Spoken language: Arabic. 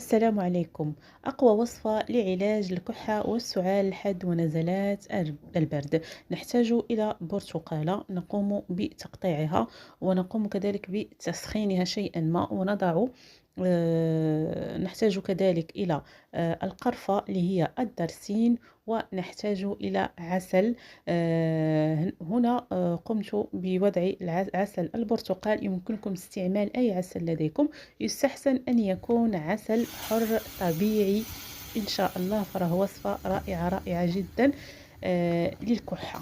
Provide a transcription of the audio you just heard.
السلام عليكم. أقوى وصفة لعلاج الكحة والسعال الحاد ونزلات البرد. نحتاج إلى برتقالة، نقوم بتقطيعها ونقوم كذلك بتسخينها شيئا ما ونضع نحتاج كذلك إلى القرفة اللي هي الدرسين، ونحتاج إلى عسل. هنا قمت بوضع عسل البرتقال، يمكنكم استعمال أي عسل لديكم، يستحسن أن يكون عسل حر طبيعي إن شاء الله، فهو وصفة رائعة رائعة جدا للكحة.